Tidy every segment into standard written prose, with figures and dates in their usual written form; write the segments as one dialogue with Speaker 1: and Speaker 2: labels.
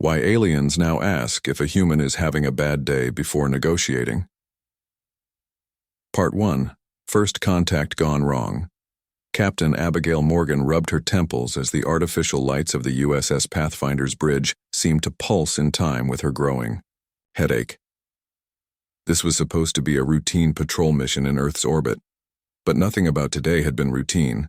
Speaker 1: Why aliens now ask if a human is having a bad day before negotiating. Part 1. First Contact Gone Wrong. Captain Abigail Morgan rubbed her temples as the artificial lights of the USS Pathfinder's bridge seemed to pulse in time with her growing headache. This was supposed to be a routine patrol mission in Earth's orbit, but nothing about today had been routine.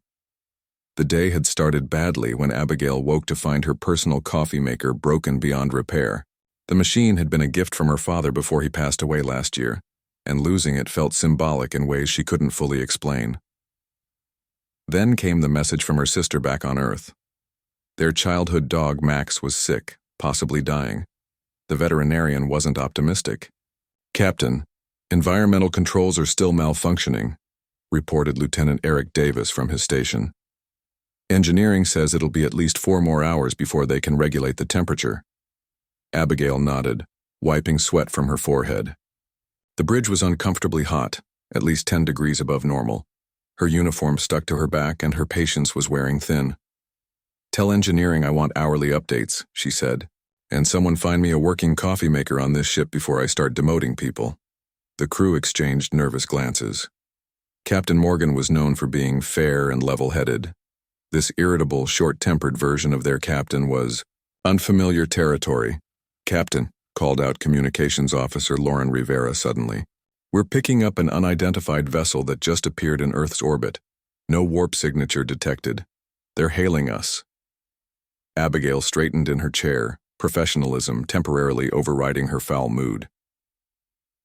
Speaker 1: The day had started badly when Abigail woke to find her personal coffee maker broken beyond repair. The machine had been a gift from her father before he passed away last year, and losing it felt symbolic in ways she couldn't fully explain. Then came the message from her sister back on Earth. Their childhood dog Max was sick, possibly dying. The veterinarian wasn't optimistic. "Captain, environmental controls are still malfunctioning," reported Lieutenant Eric Davis from his station. "Engineering says it'll be at least 4 more hours before they can regulate the temperature." Abigail nodded, wiping sweat from her forehead. The bridge was uncomfortably hot, at least 10 degrees above normal. Her uniform stuck to her back and her patience was wearing thin. "Tell engineering I want hourly updates," she said, "and someone find me a working coffee maker on this ship before I start demoting people." The crew exchanged nervous glances. Captain Morgan was known for being fair and level-headed. This irritable, short-tempered version of their captain was unfamiliar territory. "Captain," called out Communications Officer Lauren Rivera suddenly, "we're picking up an unidentified vessel that just appeared in Earth's orbit. No warp signature detected. They're hailing us." Abigail straightened in her chair, professionalism temporarily overriding her foul mood.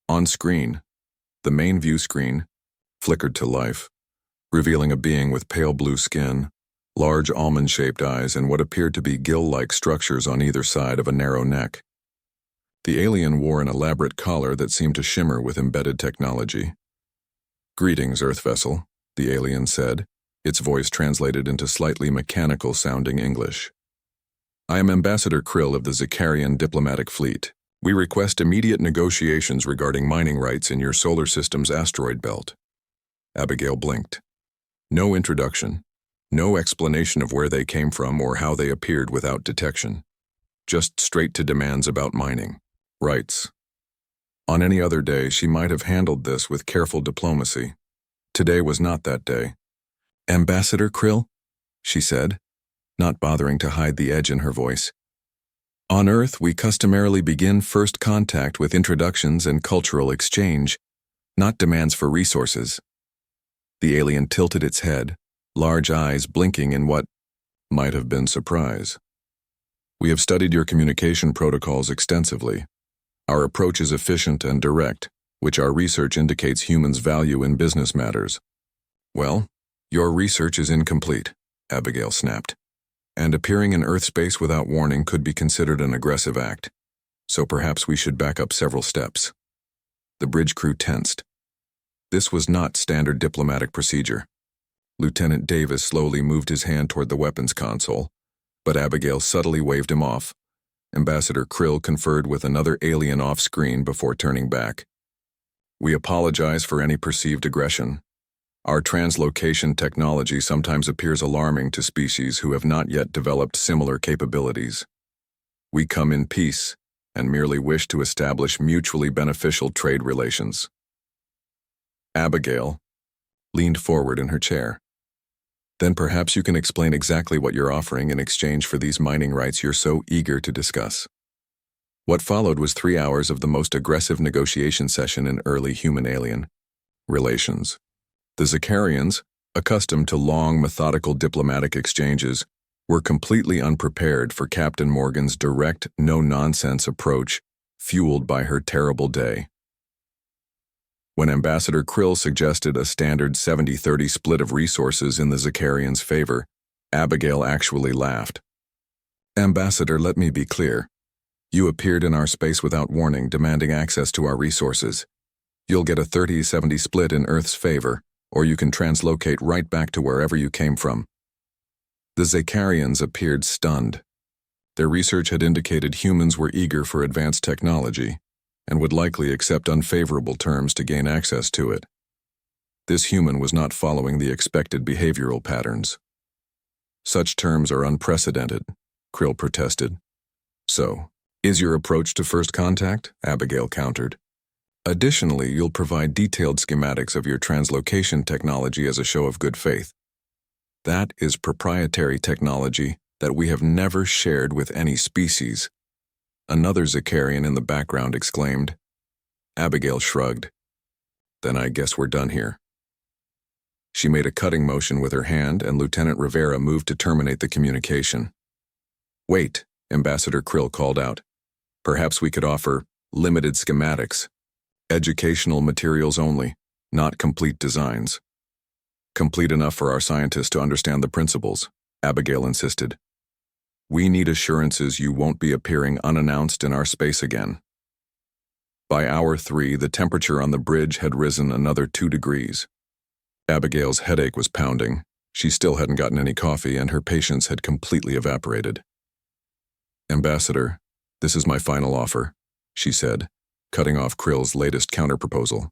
Speaker 1: On screen, the main view screen flickered to life, revealing a being with pale blue skin, large almond-shaped eyes, and what appeared to be gill-like structures on either side of a narrow neck. The alien wore an elaborate collar that seemed to shimmer with embedded technology. "Greetings, Earth vessel," the alien said, its voice translated into slightly mechanical-sounding English. "I am Ambassador Krill of the Zakarian Diplomatic Fleet. We request immediate negotiations regarding mining rights in your solar system's asteroid belt." Abigail blinked. No introduction. No explanation of where they came from or how they appeared without detection. Just straight to demands about mining rights. On any other day, she might have handled this with careful diplomacy. Today was not that day. "Ambassador Krill?" she said, not bothering to hide the edge in her voice. "On Earth, we customarily begin first contact with introductions and cultural exchange, not demands for resources." The alien tilted its head, large eyes blinking in what might have been surprise. "We have studied your communication protocols extensively. Our approach is efficient and direct, which our research indicates humans value in business matters." "Well, your research is incomplete," Abigail snapped. "And appearing in Earth space without warning could be considered an aggressive act. So perhaps we should back up several steps." The bridge crew tensed. This was not standard diplomatic procedure. Lieutenant Davis slowly moved his hand toward the weapons console, but Abigail subtly waved him off. Ambassador Krill conferred with another alien off-screen before turning back. "We apologize for any perceived aggression. Our translocation technology sometimes appears alarming to species who have not yet developed similar capabilities. We come in peace and merely wish to establish mutually beneficial trade relations." Abigail leaned forward in her chair. "Then perhaps you can explain exactly what you're offering in exchange for these mining rights you're so eager to discuss." What followed was 3 hours of the most aggressive negotiation session in early human-alien relations. The Zakarians, accustomed to long, methodical diplomatic exchanges, were completely unprepared for Captain Morgan's direct, no-nonsense approach, fueled by her terrible day. When Ambassador Krill suggested a standard 70-30 split of resources in the Zakarians' favor, Abigail actually laughed. "Ambassador, let me be clear. You appeared in our space without warning, demanding access to our resources. You'll get a 30-70 split in Earth's favor, or you can translocate right back to wherever you came from." The Zakarians appeared stunned. Their research had indicated humans were eager for advanced technology, and would likely accept unfavorable terms to gain access to it. This human was not following the expected behavioral patterns. "Such terms are unprecedented," Krill protested. "So, Is your approach to first contact? Abigail countered. Additionally, you'll provide detailed schematics of your translocation technology as a show of good faith. That is proprietary technology that we have never shared with any species. Another Zakarian in the background exclaimed. Abigail shrugged. Then I guess we're done here. She made a cutting motion with her hand, and Lieutenant Rivera moved to terminate the communication. Wait, Ambassador Krill called out. Perhaps we could offer limited schematics. Educational materials only, not complete designs. Complete enough for our scientists to understand the principles, Abigail insisted. We need assurances you won't be appearing unannounced in our space again. By hour 3, the temperature on the bridge had risen another 2 degrees. Abigail's headache was pounding. She still hadn't gotten any coffee, and her patience had completely evaporated. Ambassador, this is my final offer, she said, cutting off Krill's latest counterproposal.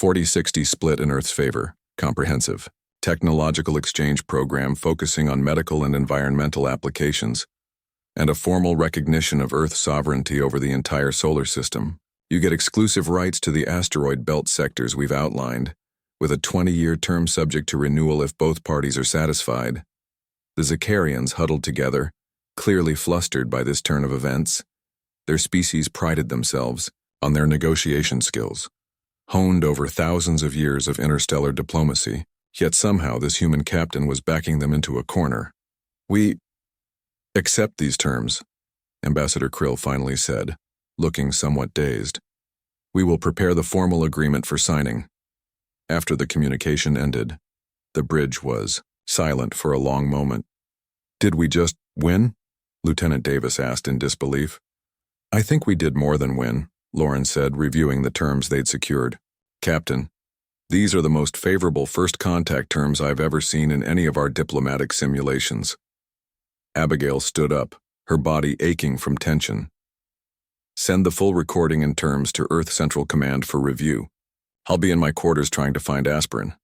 Speaker 1: 40-60 split in Earth's favor, comprehensive, technological exchange program focusing on medical and environmental applications, and a formal recognition of Earth's sovereignty over the entire solar system. You get exclusive rights to the asteroid belt sectors we've outlined, with a 20-year term subject to renewal if both parties are satisfied. The Zakarians huddled together, clearly flustered by this turn of events. Their species prided themselves on their negotiation skills, honed over thousands of years of interstellar diplomacy, yet somehow this human captain was backing them into a corner. We accept these terms, Ambassador Krill finally said, looking somewhat dazed. We will prepare the formal agreement for signing. After the communication ended, the bridge was silent for a long moment. Did we just win? Lieutenant Davis asked in disbelief. I think we did more than win, Lauren said, reviewing the terms they'd secured. Captain, these are the most favorable first contact terms I've ever seen in any of our diplomatic simulations. Abigail stood up, her body aching from tension. Send the full recording and terms to Earth Central Command for review. I'll be in my quarters trying to find aspirin.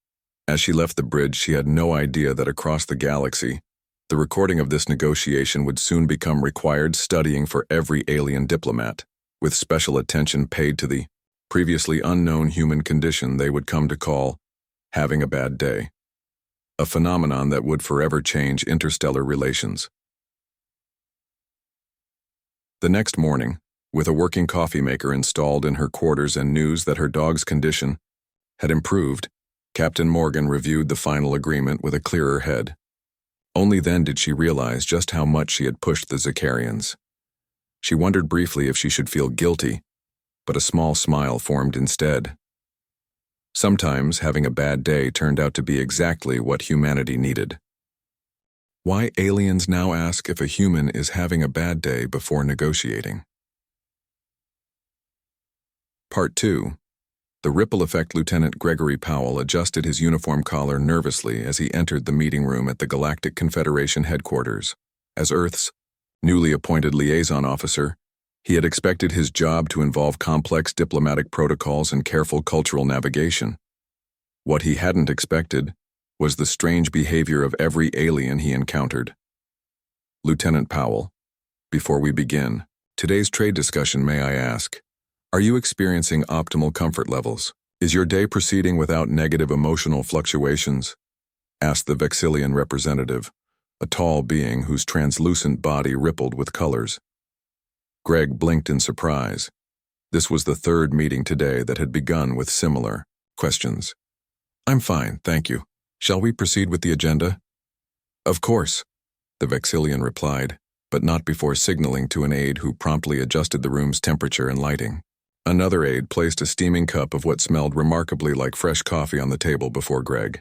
Speaker 1: As she left the bridge, she had no idea that across the galaxy, the recording of this negotiation would soon become required studying for every alien diplomat, with special attention paid to the previously unknown human condition they would come to call having a bad day, a phenomenon that would forever change interstellar relations. The next morning, with a working coffee maker installed in her quarters and news that her dog's condition had improved, Captain Morgan reviewed the final agreement with a clearer head. Only then did she realize just how much she had pushed the Zakarians. She wondered briefly if she should feel guilty, but a small smile formed instead. Sometimes having a bad day turned out to be exactly what humanity needed. Why aliens now ask if a human is having a bad day before negotiating. Part 2. The ripple effect. Lieutenant Gregory Powell adjusted his uniform collar nervously as he entered the meeting room at the Galactic Confederation headquarters. As Earth's newly appointed liaison officer, he had expected his job to involve complex diplomatic protocols and careful cultural navigation. What he hadn't expected was the strange behavior of every alien he encountered. Lieutenant Powell, before we begin, today's trade discussion, may I ask, are you experiencing optimal comfort levels? Is your day proceeding without negative emotional fluctuations? Asked the Vexillian representative, a tall being whose translucent body rippled with colors. Greg blinked in surprise. This was the third meeting today that had begun with similar questions. I'm fine, thank you. Shall we proceed with the agenda? Of course, the Vexillian replied, but not before signaling to an aide who promptly adjusted the room's temperature and lighting. Another aide placed a steaming cup of what smelled remarkably like fresh coffee on the table before Greg.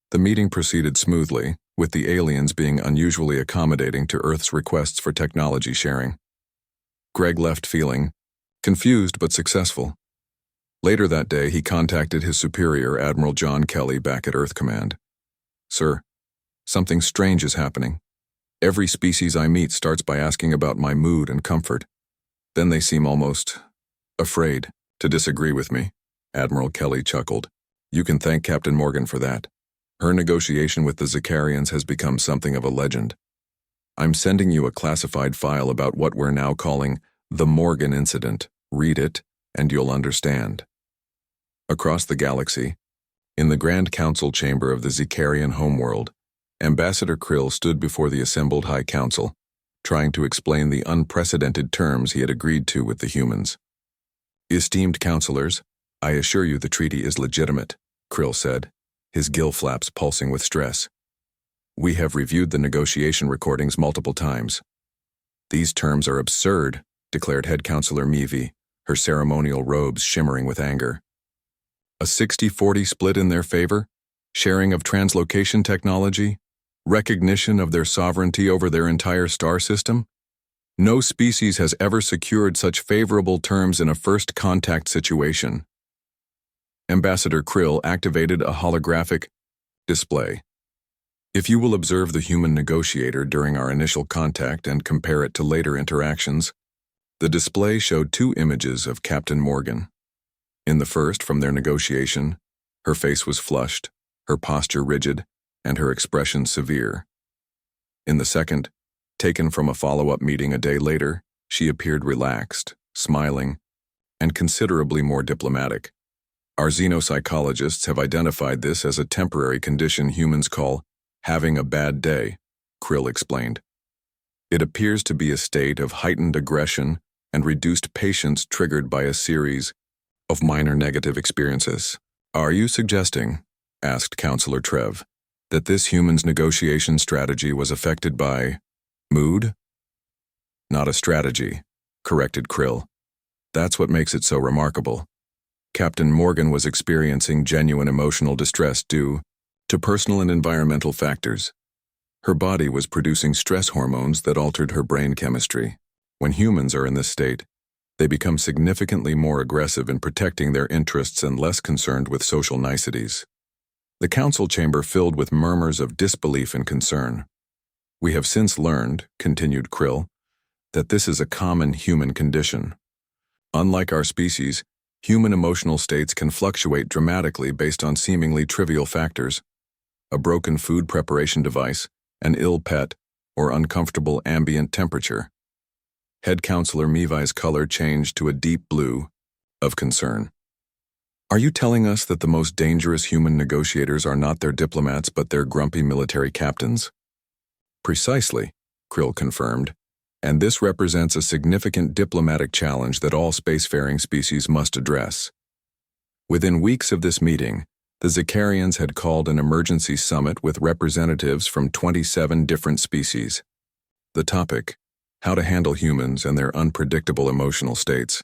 Speaker 1: The meeting proceeded smoothly, with the aliens being unusually accommodating to Earth's requests for technology sharing. Greg left feeling confused but successful. Later that day, he contacted his superior, Admiral John Kelly, back at Earth Command. Sir, something strange is happening. Every species I meet starts by asking about my mood and comfort. Then they seem almost afraid to disagree with me. Admiral Kelly chuckled. You can thank Captain Morgan for that. Her negotiation with the Zakarians has become something of a legend. I'm sending you a classified file about what we're now calling the Morgan Incident. Read it, and you'll understand. Across the galaxy, in the Grand Council chamber of the Zicarian homeworld, Ambassador Krill stood before the assembled High Council, trying to explain the unprecedented terms he had agreed to with the humans. Esteemed counselors, I assure you the treaty is legitimate, Krill said, his gill flaps pulsing with stress. We have reviewed the negotiation recordings multiple times. These terms are absurd, declared Head Counselor Meavy, her ceremonial robes shimmering with anger. A 60-40 split in their favor? Sharing of translocation technology? Recognition of their sovereignty over their entire star system? No species has ever secured such favorable terms in a first contact situation. Ambassador Krill activated a holographic display. If you will observe the human negotiator during our initial contact and compare it to later interactions, the display showed two images of Captain Morgan. In the first, from their negotiation, her face was flushed, her posture rigid, and her expression severe. In the second, taken from a follow-up meeting a day later, she appeared relaxed, smiling, and considerably more diplomatic. Our xenopsychologists have identified this as a temporary condition humans call having a bad day, Krill explained. It appears to be a state of heightened aggression and reduced patience triggered by a series of minor negative experiences. Are you suggesting, asked Counselor Trev, that this human's negotiation strategy was affected by mood? Not a strategy, corrected Krill. That's what makes it so remarkable. Captain Morgan was experiencing genuine emotional distress due to personal and environmental factors. Her body was producing stress hormones that altered her brain chemistry. When humans are in this state, they become significantly more aggressive in protecting their interests and less concerned with social niceties. The council chamber filled with murmurs of disbelief and concern. We have since learned, continued Krill, that this is a common human condition. Unlike our species, human emotional states can fluctuate dramatically based on seemingly trivial factors. A broken food preparation device, an ill pet, or uncomfortable ambient temperature. Head Counselor Meavy's color changed to a deep blue of concern. Are you telling us that the most dangerous human negotiators are not their diplomats but their grumpy military captains? Precisely, Krill confirmed, and this represents a significant diplomatic challenge that all spacefaring species must address. Within weeks of this meeting, the Zicarians had called an emergency summit with representatives from 27 different species. The topic, how to handle humans and their unpredictable emotional states.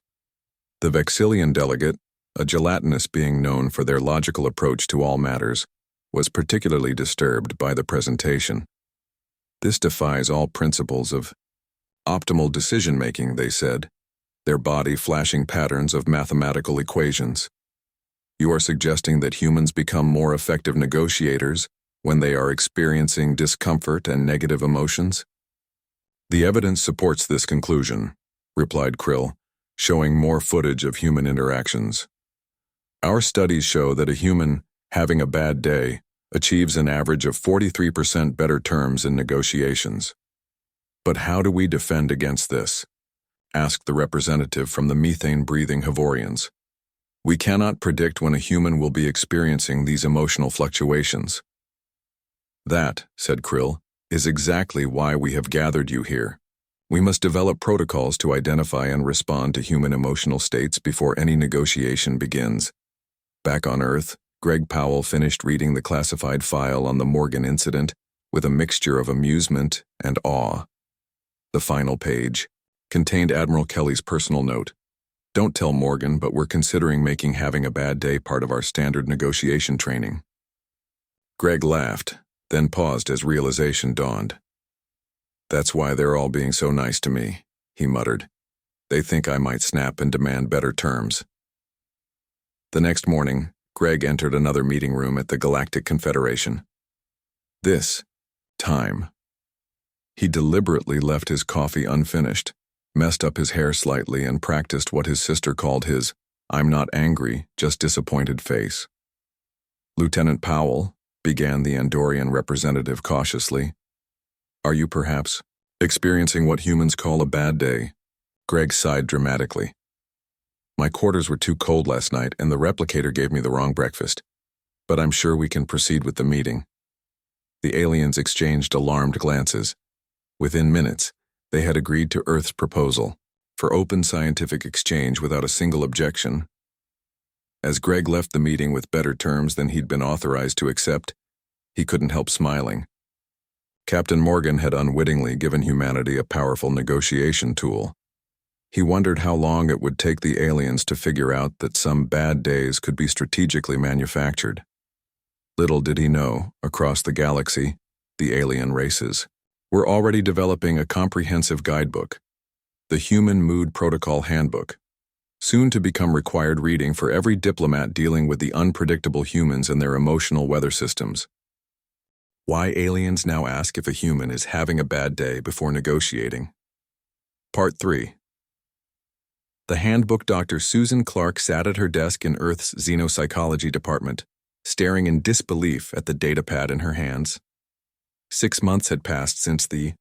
Speaker 1: The Vexillian delegate, a gelatinous being known for their logical approach to all matters, was particularly disturbed by the presentation. This defies all principles of optimal decision-making, they said, their body flashing patterns of mathematical equations. You are suggesting that humans become more effective negotiators when they are experiencing discomfort and negative emotions? The evidence supports this conclusion, replied Krill, showing more footage of human interactions. Our studies show that a human having a bad day achieves an average of 43% better terms in negotiations. But how do we defend against this? Asked the representative from the methane-breathing Havorians. We cannot predict when a human will be experiencing these emotional fluctuations. That, said Krill, is exactly why we have gathered you here. We must develop protocols to identify and respond to human emotional states before any negotiation begins. Back on Earth, Greg Powell finished reading the classified file on the Morgan incident with a mixture of amusement and awe. The final page contained Admiral Kelly's personal note. Don't tell Morgan, but we're considering making having a bad day part of our standard negotiation training. Greg laughed, then paused as realization dawned. That's why they're all being so nice to me, he muttered. They think I might snap and demand better terms. The next morning, Greg entered another meeting room at the Galactic Confederation. This time, he deliberately left his coffee unfinished, messed up his hair slightly, and practiced what his sister called his "I'm not angry, just disappointed" face. Lieutenant Powell, began the Andorian representative cautiously, are you perhaps Experiencing what humans call a bad day, Greg sighed dramatically. My quarters were too cold last night and the replicator gave me the wrong breakfast. But I'm sure we can proceed with the meeting. The aliens exchanged alarmed glances. Within minutes, they had agreed to Earth's proposal for open scientific exchange without a single objection. As Greg left the meeting with better terms than he'd been authorized to accept, he couldn't help smiling. Captain Morgan had unwittingly given humanity a powerful negotiation tool. He wondered how long it would take the aliens to figure out that some bad days could be strategically manufactured. Little did he know, across the galaxy, the alien races were already developing a comprehensive guidebook, the Human Mood Protocol Handbook, soon to become required reading for every diplomat dealing with the unpredictable humans and their emotional weather systems. Why aliens now ask if a human is having a bad day before negotiating. Part 3. The handbook. Dr. Susan Clark sat at her desk in Earth's xenopsychology department, staring in disbelief at the datapad in her hands. 6 months had passed since the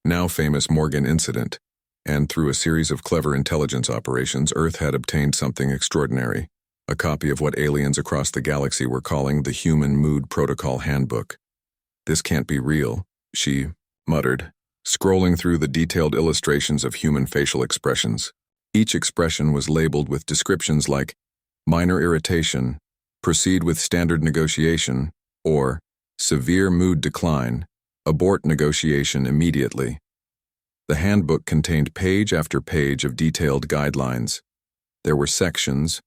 Speaker 1: now famous Morgan incident, and through a series of clever intelligence operations, Earth had obtained something extraordinary, a copy of what aliens across the galaxy were calling the Human Mood Protocol Handbook. This can't be real, she muttered, scrolling through the detailed illustrations of human facial expressions. Each expression was labeled with descriptions like minor irritation, proceed with standard negotiation, or severe mood decline, abort negotiation immediately. The handbook contained page after page of detailed guidelines. There were sections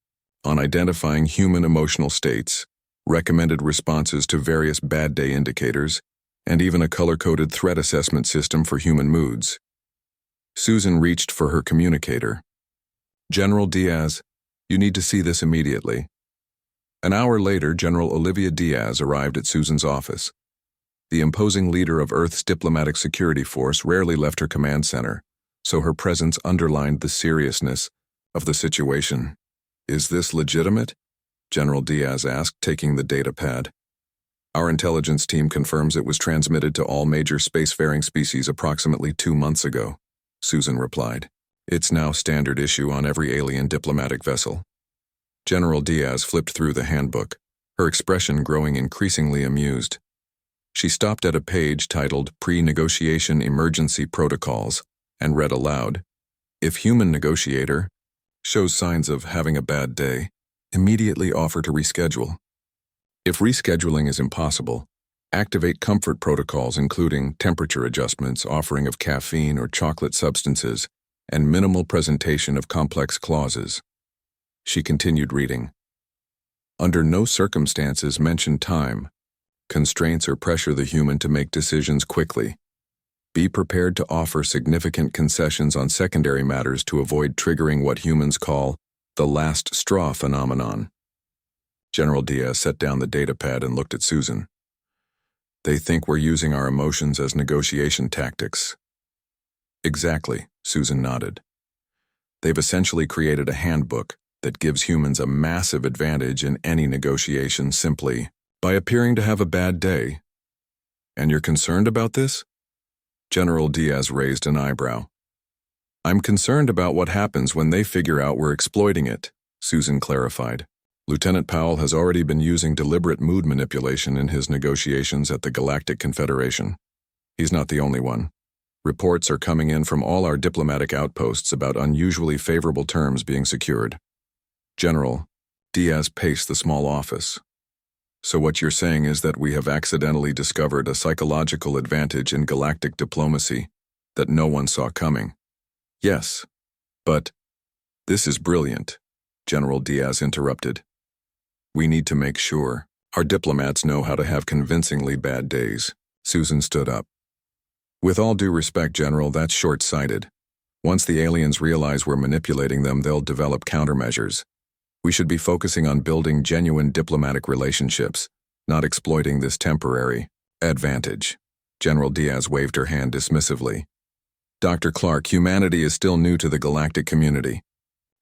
Speaker 1: on identifying human emotional states, recommended responses to various bad day indicators, and even a color-coded threat assessment system for human moods. Susan reached for her communicator. General Diaz, you need to see this immediately. An hour later, General Olivia Diaz arrived at Susan's office. The imposing leader of Earth's diplomatic security force rarely left her command center, so her presence underlined the seriousness of the situation. Is this legitimate? General Diaz asked, taking the data pad. Our intelligence team confirms it was transmitted to all major spacefaring species approximately 2 months ago, Susan replied. It's now standard issue on every alien diplomatic vessel. General Diaz flipped through the handbook, her expression growing increasingly amused. She stopped at a page titled Pre-Negotiation Emergency Protocols and read aloud, if human negotiator shows signs of having a bad day, immediately offer to reschedule. If rescheduling is impossible, activate comfort protocols including temperature adjustments, offering of caffeine or chocolate substances, and minimal presentation of complex clauses. She continued reading. Under no circumstances mention time, constraints or pressure the human to make decisions quickly. Be prepared to offer significant concessions on secondary matters to avoid triggering what humans call the last straw phenomenon. General Diaz set down the datapad and looked at Susan. They think we're using our emotions as negotiation tactics. Exactly, Susan nodded. They've essentially created a handbook that gives humans a massive advantage in any negotiation simply by appearing to have a bad day. And you're concerned about this? General Diaz raised an eyebrow. I'm concerned about what happens when they figure out we're exploiting it, Susan clarified. Lieutenant Powell has already been using deliberate mood manipulation in his negotiations at the Galactic Confederation. He's not the only one. Reports are coming in from all our diplomatic outposts about unusually favorable terms being secured. General, Diaz paced the small office. So what you're saying is that we have accidentally discovered a psychological advantage in galactic diplomacy that no one saw coming. Yes, but this is brilliant, General Diaz interrupted. We need to make sure our diplomats know how to have convincingly bad days. Susan stood up. With all due respect, General, that's short-sighted. Once the aliens realize we're manipulating them, they'll develop countermeasures. We should be focusing on building genuine diplomatic relationships, not exploiting this temporary advantage. General Diaz waved her hand dismissively. Dr. Clark, humanity is still new to the galactic community.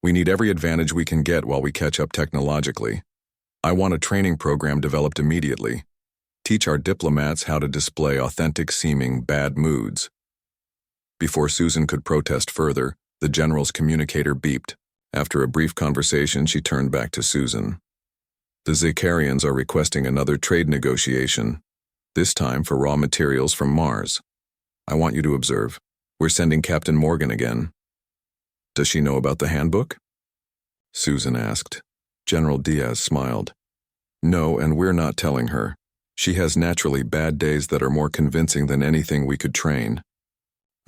Speaker 1: We need every advantage we can get while we catch up technologically. I want a training program developed immediately. Teach our diplomats how to display authentic-seeming bad moods. Before Susan could protest further, the general's communicator beeped. After a brief conversation, she turned back to Susan. The Zicarians are requesting another trade negotiation, this time for raw materials from Mars. I want you to observe. We're sending Captain Morgan again. Does she know about the handbook? Susan asked. General Diaz smiled. No, and we're not telling her. She has naturally bad days that are more convincing than anything we could train.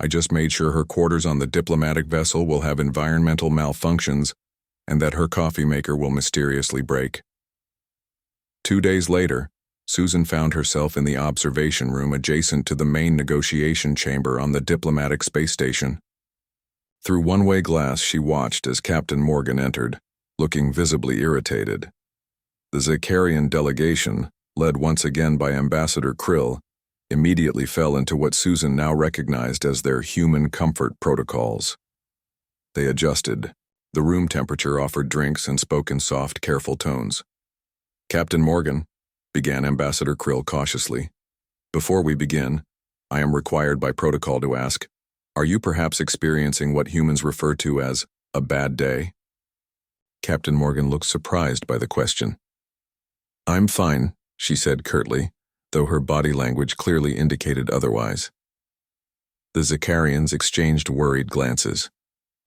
Speaker 1: I just made sure her quarters on the diplomatic vessel will have environmental malfunctions and that her coffee maker will mysteriously break. 2 days later, Susan found herself in the observation room adjacent to the main negotiation chamber on the diplomatic space station. Through one-way glass, she watched as Captain Morgan entered, looking visibly irritated. The Zicarian delegation, led once again by Ambassador Krill, immediately fell into what Susan now recognized as their human comfort protocols. They adjusted. The room temperature offered drinks and spoke in soft, careful tones. Captain Morgan, began Ambassador Krill cautiously. Before we begin, I am required by protocol to ask, are you perhaps experiencing what humans refer to as a bad day? Captain Morgan looked surprised by the question. I'm fine, she said curtly, though her body language clearly indicated otherwise. The Zicarians exchanged worried glances.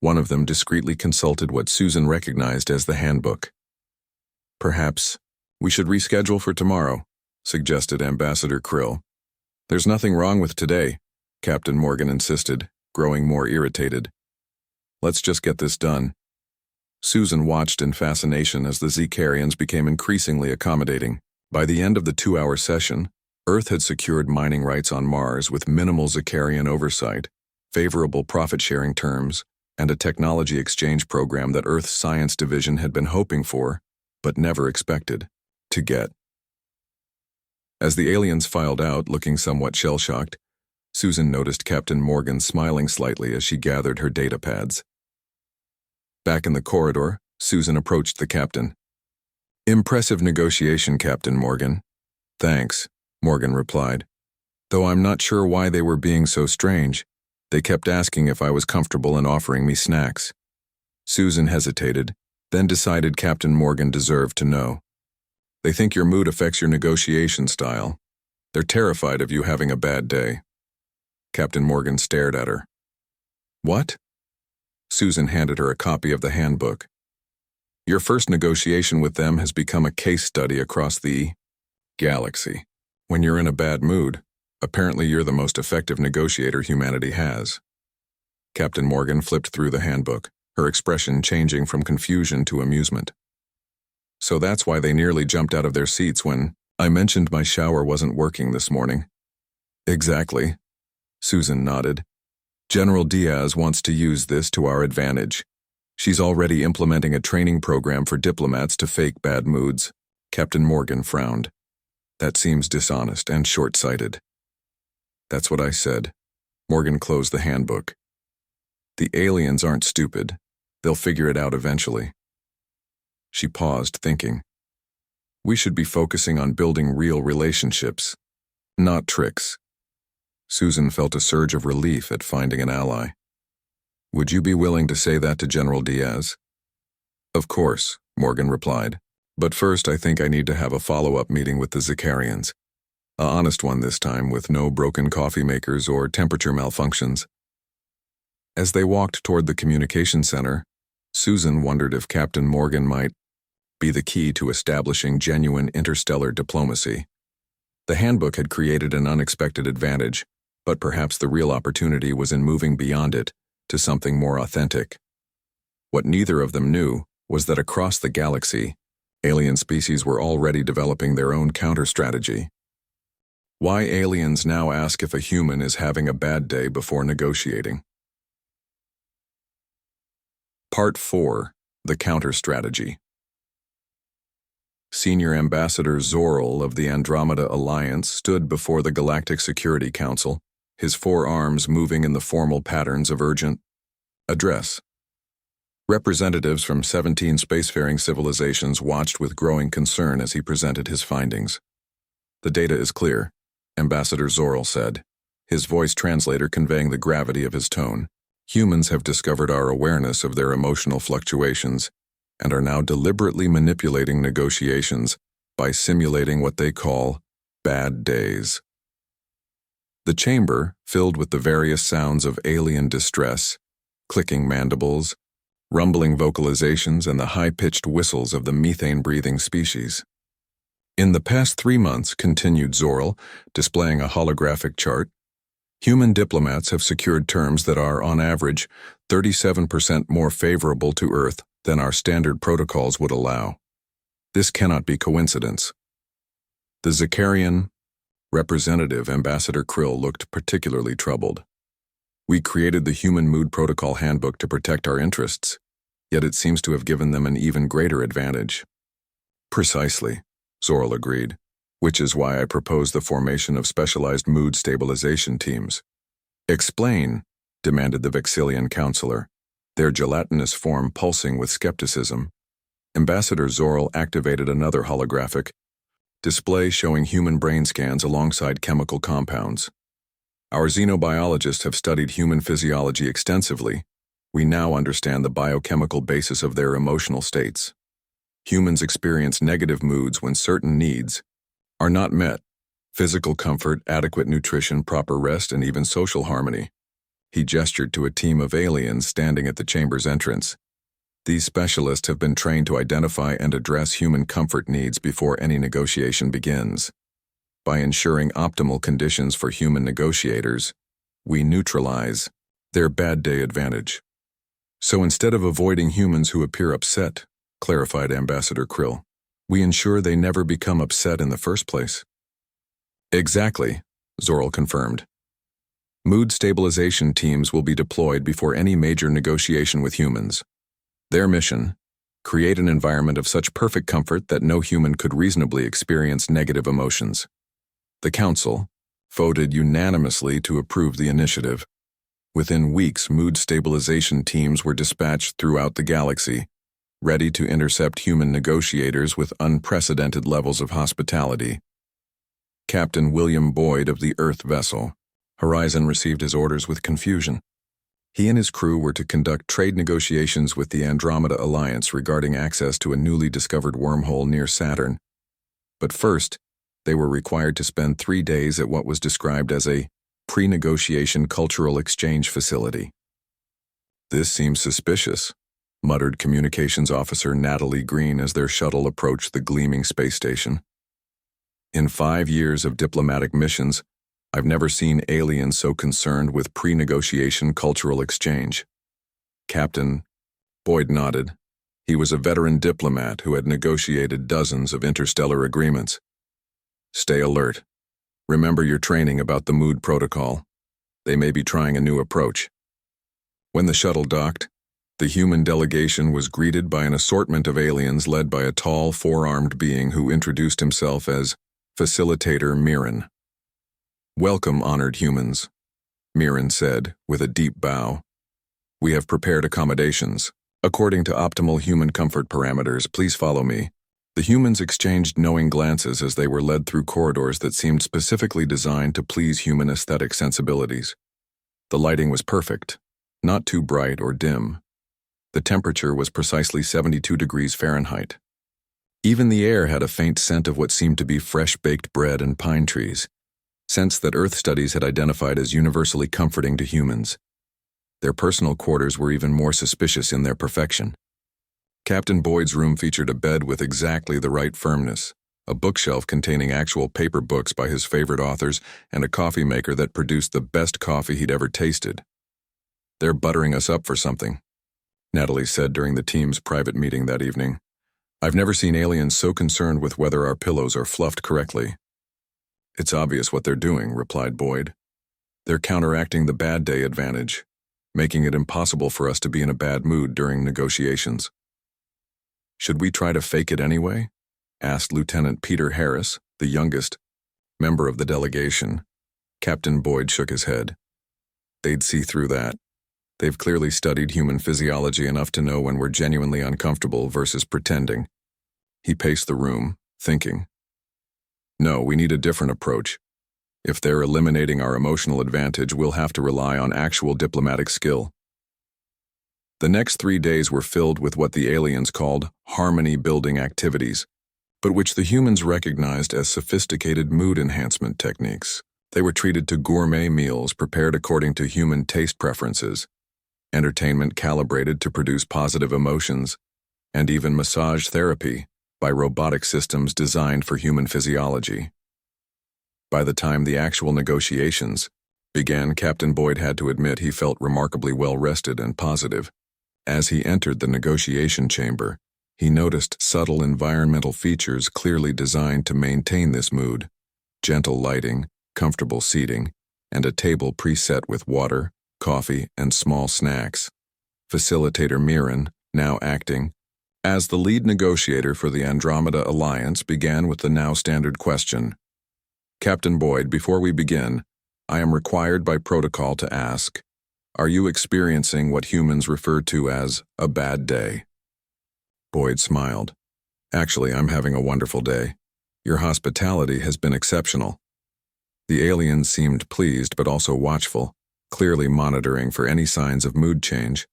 Speaker 1: One of them discreetly consulted what Susan recognized as the handbook. Perhaps we should reschedule for tomorrow, suggested Ambassador Krill. There's nothing wrong with today, Captain Morgan insisted, growing more irritated. Let's just get this done. Susan watched in fascination as the Zicarians became increasingly accommodating. By the end of the 2-hour session, Earth had secured mining rights on Mars with minimal Zicarian oversight, favorable profit-sharing terms, and a technology exchange program that Earth's Science Division had been hoping for, but never expected to get. As the aliens filed out, looking somewhat shell-shocked, Susan noticed Captain Morgan smiling slightly as she gathered her data pads. Back in the corridor, Susan approached the captain. Impressive negotiation, Captain Morgan. Thanks, Morgan replied. Though I'm not sure why they were being so strange. They kept asking if I was comfortable and offering me snacks. Susan hesitated, then decided Captain Morgan deserved to know. They think your mood affects your negotiation style. They're terrified of you having a bad day. Captain Morgan stared at her. What? Susan handed her a copy of the handbook. Your first negotiation with them has become a case study across the galaxy. When you're in a bad mood, apparently you're the most effective negotiator humanity has. Captain Morgan flipped through the handbook, her expression changing from confusion to amusement. So that's why they nearly jumped out of their seats when I mentioned my shower wasn't working this morning. Exactly. Susan nodded. General Diaz wants to use this to our advantage. She's already implementing a training program for diplomats to fake bad moods. Captain Morgan frowned. That seems dishonest and short-sighted. That's what I said. Morgan closed the handbook. The aliens aren't stupid. They'll figure it out eventually. She paused, thinking. We should be focusing on building real relationships, not tricks. Susan felt a surge of relief at finding an ally. Would you be willing to say that to General Diaz? Of course, Morgan replied. But first I think I need to have a follow-up meeting with the Zicarians. A honest one this time, with no broken coffee makers or temperature malfunctions. As they walked toward the communication center, Susan wondered if Captain Morgan might be the key to establishing genuine interstellar diplomacy. The handbook had created an unexpected advantage, but perhaps the real opportunity was in moving beyond it to something more authentic. What neither of them knew was that across the galaxy, alien species were already developing their own counter-strategy. Why aliens now ask if a human is having a bad day before negotiating. Part 4. The Counter-Strategy. Senior Ambassador Zorl of the Andromeda Alliance stood before the Galactic Security Council, his 4 arms moving in the formal patterns of urgent address. Representatives from 17 spacefaring civilizations watched with growing concern as he presented his findings. The data is clear, Ambassador Zorl said. his voice translator conveying the gravity of his tone. Humans have discovered our awareness of their emotional fluctuations and are now deliberately manipulating negotiations by simulating what they call bad days. The chamber, filled with the various sounds of alien distress, clicking mandibles, rumbling vocalizations, and the high-pitched whistles of the methane-breathing species. In the past 3 months, continued Zorl, displaying a holographic chart, human diplomats have secured terms that are, on average, 37% more favorable to Earth than our standard protocols would allow. This cannot be coincidence. The Zakarian representative, Ambassador Krill, looked particularly troubled. We created the Human Mood Protocol Handbook to protect our interests, yet it seems to have given them an even greater advantage. Precisely, Zorl agreed, which is why I propose the formation of specialized mood stabilization teams. Explain, demanded the Vexillian counselor, their gelatinous form pulsing with skepticism. Ambassador Zorl activated another holographic display showing human brain scans alongside chemical compounds. Our xenobiologists have studied human physiology extensively. We now understand the biochemical basis of their emotional states. Humans experience negative moods when certain needs are not met: physical comfort, adequate nutrition, proper rest, and even social harmony. He gestured to a team of aliens standing at the chamber's entrance. These specialists have been trained to identify and address human comfort needs before any negotiation begins. By ensuring optimal conditions for human negotiators, we neutralize their bad day advantage. So instead of avoiding humans who appear upset, clarified Ambassador Krill, we ensure they never become upset in the first place. Exactly, Zorl confirmed. Mood stabilization teams will be deployed before any major negotiation with humans. Their mission: create an environment of such perfect comfort that no human could reasonably experience negative emotions. The Council voted unanimously to approve the initiative. Within weeks, mood stabilization teams were dispatched throughout the galaxy, ready to intercept human negotiators with unprecedented levels of hospitality. Captain William Boyd of the Earth vessel Horizon received his orders with confusion. He and his crew were to conduct trade negotiations with the Andromeda Alliance regarding access to a newly discovered wormhole near Saturn. But first, they were required to spend 3 days at what was described as a pre-negotiation cultural exchange facility. This seems suspicious, muttered Communications Officer Natalie Green as their shuttle approached the gleaming space station. In 5 years of diplomatic missions, I've never seen aliens so concerned with pre-negotiation cultural exchange. Captain Boyd nodded. He was a veteran diplomat who had negotiated dozens of interstellar agreements. Stay alert. Remember your training about the mood protocol. They may be trying a new approach. When the shuttle docked, the human delegation was greeted by an assortment of aliens led by a tall, four-armed being who introduced himself as Facilitator Mirren. Welcome, honored humans, Mirren said, with a deep bow. We have prepared accommodations. According to optimal human comfort parameters, please follow me. The humans exchanged knowing glances as they were led through corridors that seemed specifically designed to please human aesthetic sensibilities. The lighting was perfect, not too bright or dim. The temperature was precisely 72 degrees Fahrenheit. Even the air had a faint scent of what seemed to be fresh-baked bread and pine trees, scents that Earth studies had identified as universally comforting to humans. Their personal quarters were even more suspicious in their perfection. Captain Boyd's room featured a bed with exactly the right firmness, a bookshelf containing actual paper books by his favorite authors, and a coffee maker that produced the best coffee he'd ever tasted. They're buttering us up for something, Natalie said during the team's private meeting that evening. I've never seen aliens so concerned with whether our pillows are fluffed correctly. It's obvious what they're doing, replied Boyd. They're counteracting the bad day advantage, making it impossible for us to be in a bad mood during negotiations. Should we try to fake it anyway? Asked Lieutenant Peter Harris, the youngest member of the delegation. Captain Boyd shook his head. They'd see through that. They've clearly studied human physiology enough to know when we're genuinely uncomfortable versus pretending. He paced the room, thinking. No, we need a different approach. If they're eliminating our emotional advantage, we'll have to rely on actual diplomatic skill. The next 3 days were filled with what the aliens called harmony-building activities, but which the humans recognized as sophisticated mood enhancement techniques. They were treated to gourmet meals prepared according to human taste preferences, entertainment calibrated to produce positive emotions, and even massage therapy by robotic systems designed for human physiology. By the time the actual negotiations began, Captain Boyd had to admit he felt remarkably well-rested and positive. As he entered the negotiation chamber, he noticed subtle environmental features clearly designed to maintain this mood: gentle lighting, comfortable seating, and a table preset with water, coffee, and small snacks. Facilitator Mirren, now acting as the lead negotiator for the Andromeda Alliance, began with the now standard question. Captain Boyd, before we begin, I am required by protocol to ask, are you experiencing what humans refer to as a bad day? Boyd smiled. Actually, I'm having a wonderful day. Your hospitality has been exceptional. The aliens seemed pleased but also watchful, clearly monitoring for any signs of mood change.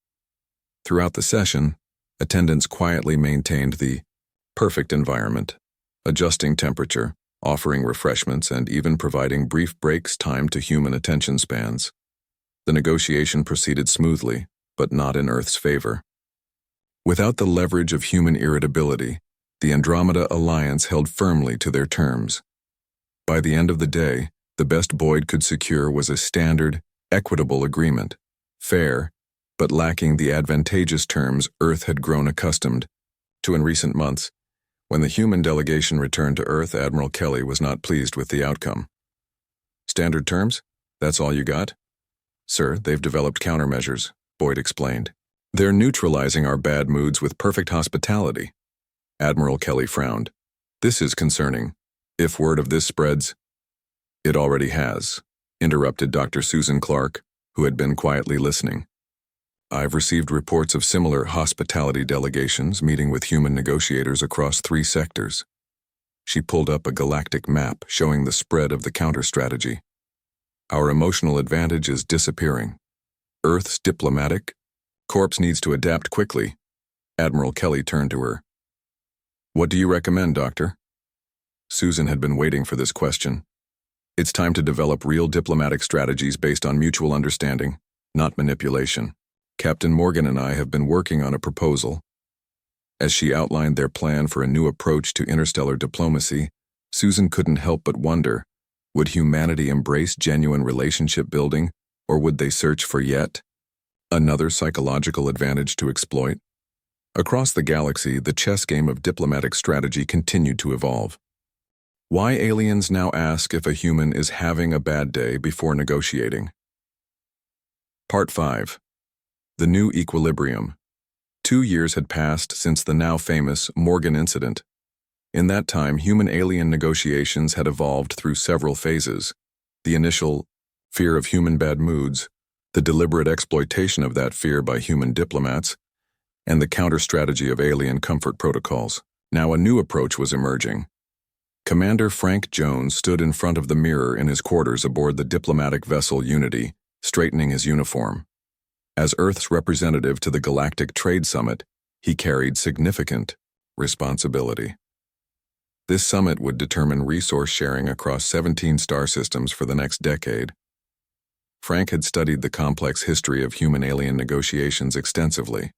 Speaker 1: Throughout the session, attendants quietly maintained the perfect environment, adjusting temperature, offering refreshments, and even providing brief breaks timed to human attention spans. The negotiation proceeded smoothly, but not in Earth's favor. Without the leverage of human irritability, the Andromeda Alliance held firmly to their terms. By the end of the day, the best Boyd could secure was a standard, equitable agreement, fair, but lacking the advantageous terms Earth had grown accustomed to in recent months. When the human delegation returned to Earth, Admiral Kelly was not pleased with the outcome. Standard terms? That's all you got? Sir, they've developed countermeasures, Boyd explained. They're neutralizing our bad moods with perfect hospitality. Admiral Kelly frowned. This is concerning. If word of this spreads— It already has, interrupted Dr. Susan Clark, who had been quietly listening. I've received reports of similar hospitality delegations meeting with human negotiators across 3 sectors. She pulled up a galactic map showing the spread of the counter-strategy. Our emotional advantage is disappearing. Earth's diplomatic corps needs to adapt quickly. Admiral Kelly turned to her. What do you recommend, Doctor? Susan had been waiting for this question. It's time to develop real diplomatic strategies based on mutual understanding, not manipulation. Captain Morgan and I have been working on a proposal. As she outlined their plan for a new approach to interstellar diplomacy, Susan couldn't help but wonder, would humanity embrace genuine relationship building, or would they search for yet another psychological advantage to exploit? Across the galaxy, the chess game of diplomatic strategy continued to evolve. Why aliens now ask if a human is having a bad day before negotiating. Part 5. The New Equilibrium. 2 years had passed since the now famous Morgan incident. In that time, human-alien negotiations had evolved through several phases. The initial fear of human bad moods, the deliberate exploitation of that fear by human diplomats, and the counter-strategy of alien comfort protocols. Now a new approach was emerging. Commander Frank Jones stood in front of the mirror in his quarters aboard the diplomatic vessel Unity, straightening his uniform. As Earth's representative to the Galactic Trade Summit, he carried significant responsibility. This summit would determine resource sharing across 17 star systems for the next decade. Frank had studied the complex history of human-alien negotiations extensively.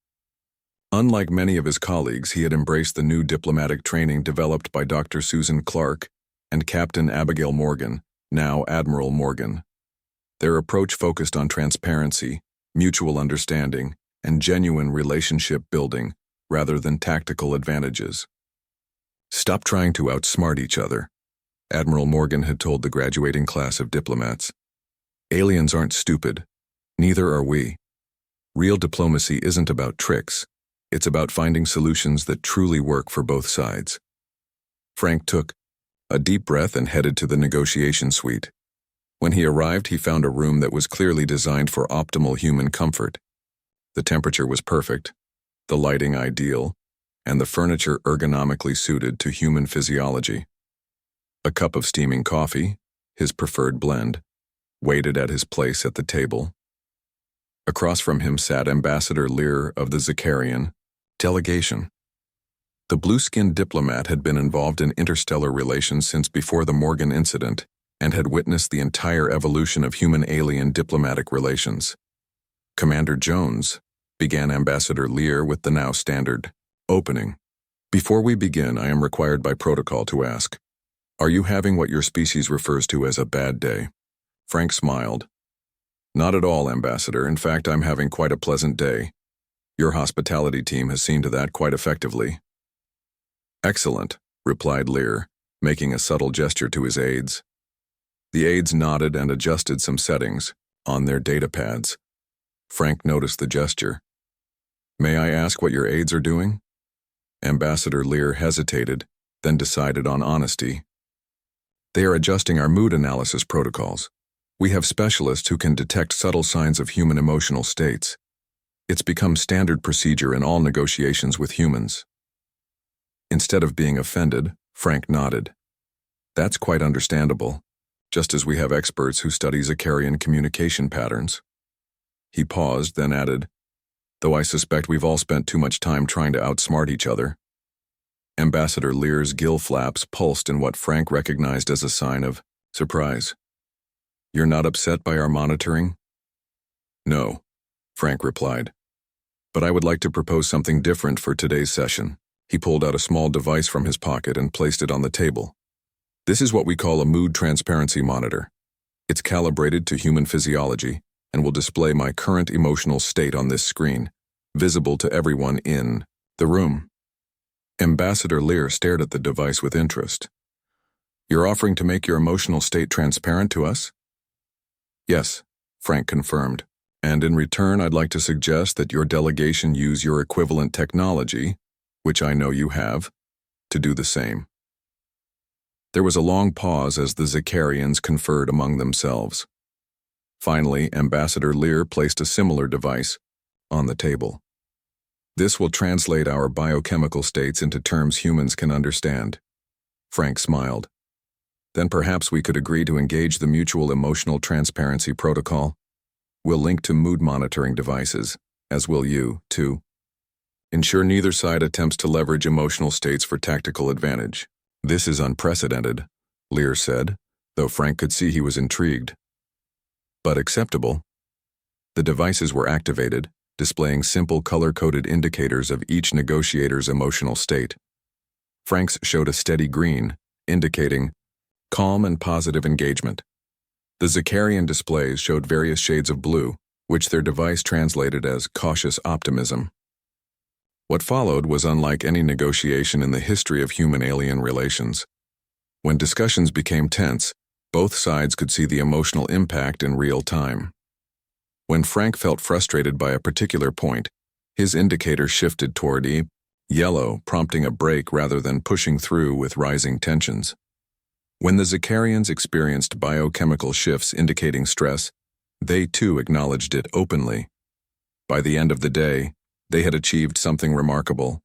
Speaker 1: Unlike many of his colleagues, he had embraced the new diplomatic training developed by Dr. Susan Clark and Captain Abigail Morgan, now Admiral Morgan. Their approach focused on transparency, mutual understanding, and genuine relationship building rather than tactical advantages. Stop trying to outsmart each other, Admiral Morgan had told the graduating class of diplomats. Aliens aren't stupid. Neither are we. Real diplomacy isn't about tricks. It's about finding solutions that truly work for both sides. Frank took a deep breath and headed to the negotiation suite. When he arrived, he found a room that was clearly designed for optimal human comfort. The temperature was perfect, the lighting ideal, and the furniture ergonomically suited to human physiology. A cup of steaming coffee, his preferred blend, waited at his place at the table. Across from him sat Ambassador Lear of the Zakarian delegation. The blue-skinned diplomat had been involved in interstellar relations since before the Morgan incident and had witnessed the entire evolution of human-alien diplomatic relations. "Commander Jones," began Ambassador Lear with the now standard opening. "Before we begin, I am required by protocol to ask, are you having what your species refers to as a bad day?" Frank smiled. "Not at all, Ambassador. In fact, I'm having quite a pleasant day. Your hospitality team has seen to that quite effectively." "Excellent," replied Lear, making a subtle gesture to his aides. The aides nodded and adjusted some settings on their data pads. Frank noticed the gesture. "May I ask what your aides are doing?" Ambassador Lear hesitated, then decided on honesty. "They are adjusting our mood analysis protocols. We have specialists who can detect subtle signs of human emotional states. It's become standard procedure in all negotiations with humans." Instead of being offended, Frank nodded. "That's quite understandable, just as we have experts who study Zakarian communication patterns." He paused, then added, "Though I suspect we've all spent too much time trying to outsmart each other." Ambassador Lear's gill flaps pulsed in what Frank recognized as a sign of surprise. "You're not upset by our monitoring?" "No," Frank replied. "But I would like to propose something different for today's session." He pulled out a small device from his pocket and placed it on the table. "This is what we call a mood transparency monitor. It's calibrated to human physiology and will display my current emotional state on this screen, visible to everyone in the room." Ambassador Lear stared at the device with interest. "You're offering to make your emotional state transparent to us?" "Yes," Frank confirmed. "And in return, I'd like to suggest that your delegation use your equivalent technology, which I know you have, to do the same." There was a long pause as the Zakarians conferred among themselves. Finally, Ambassador Lear placed a similar device on the table. "This will translate our biochemical states into terms humans can understand." Frank smiled. "Then perhaps we could agree to engage the Mutual Emotional Transparency Protocol. We'll link to mood monitoring devices, as will you, too. Ensure neither side attempts to leverage emotional states for tactical advantage." "This is unprecedented," Lear said, though Frank could see he was intrigued. "But acceptable." The devices were activated, displaying simple color-coded indicators of each negotiator's emotional state. Frank's showed a steady green, indicating calm and positive engagement. The Zakarian displays showed various shades of blue, which their device translated as cautious optimism. What followed was unlike any negotiation in the history of human-alien relations. When discussions became tense, both sides could see the emotional impact in real time. When Frank felt frustrated by a particular point, his indicator shifted toward yellow, prompting a break rather than pushing through with rising tensions. When the Zakarians experienced biochemical shifts indicating stress, they too acknowledged it openly. By the end of the day, they had achieved something remarkable,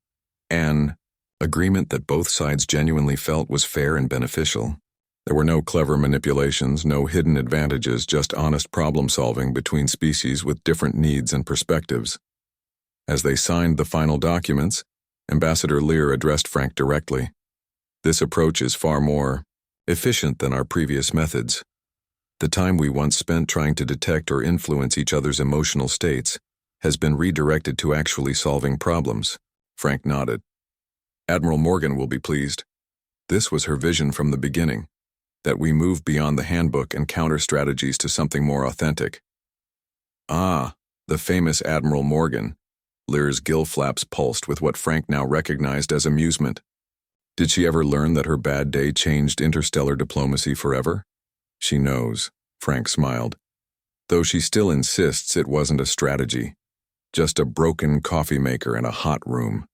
Speaker 1: an agreement that both sides genuinely felt was fair and beneficial. There were no clever manipulations, no hidden advantages, just honest problem-solving between species with different needs and perspectives. As they signed the final documents, Ambassador Lear addressed Frank directly. "This approach is far more efficient than our previous methods. The time we once spent trying to detect or influence each other's emotional states has been redirected to actually solving problems." Frank nodded. "Admiral Morgan will be pleased. This was her vision from the beginning, that we move beyond the handbook and counter strategies to something more authentic." "Ah, the famous Admiral Morgan." Lear's gill flaps pulsed with what Frank now recognized as amusement. "Did she ever learn that her bad day changed interstellar diplomacy forever?" "She knows," Frank smiled, "though she still insists it wasn't a strategy, just a broken coffee maker in a hot room."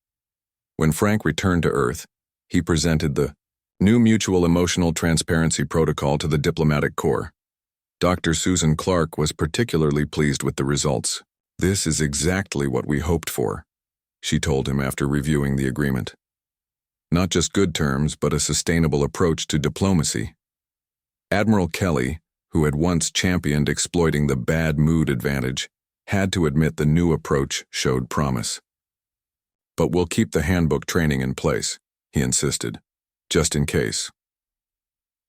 Speaker 1: When Frank returned to Earth, he presented the new Mutual Emotional Transparency Protocol to the Diplomatic Corps. Dr. Susan Clark was particularly pleased with the results. "This is exactly what we hoped for," she told him after reviewing the agreement. "Not just good terms, but a sustainable approach to diplomacy." Admiral Kelly, who had once championed exploiting the bad mood advantage, had to admit the new approach showed promise. "But we'll keep the handbook training in place," he insisted, "just in case."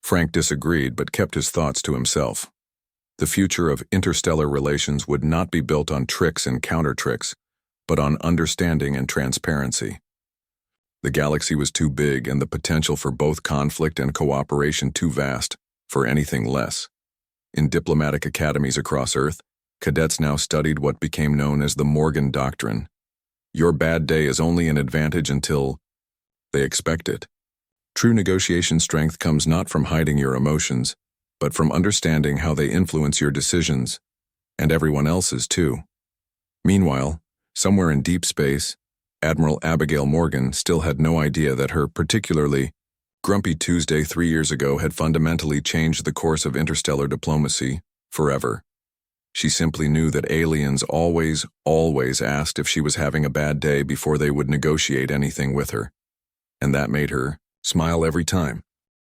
Speaker 1: Frank disagreed but kept his thoughts to himself. The future of interstellar relations would not be built on tricks and counter-tricks, but on understanding and transparency. The galaxy was too big and the potential for both conflict and cooperation too vast for anything less. In diplomatic academies across Earth, cadets now studied what became known as the Morgan Doctrine. Your bad day is only an advantage until they expect it. True negotiation strength comes not from hiding your emotions, but from understanding how they influence your decisions, and everyone else's too. Meanwhile, somewhere in deep space, Admiral Abigail Morgan still had no idea that her particularly grumpy Tuesday 3 years ago had fundamentally changed the course of interstellar diplomacy forever. She simply knew that aliens always asked if she was having a bad day before they would negotiate anything with her. And that made her smile every time.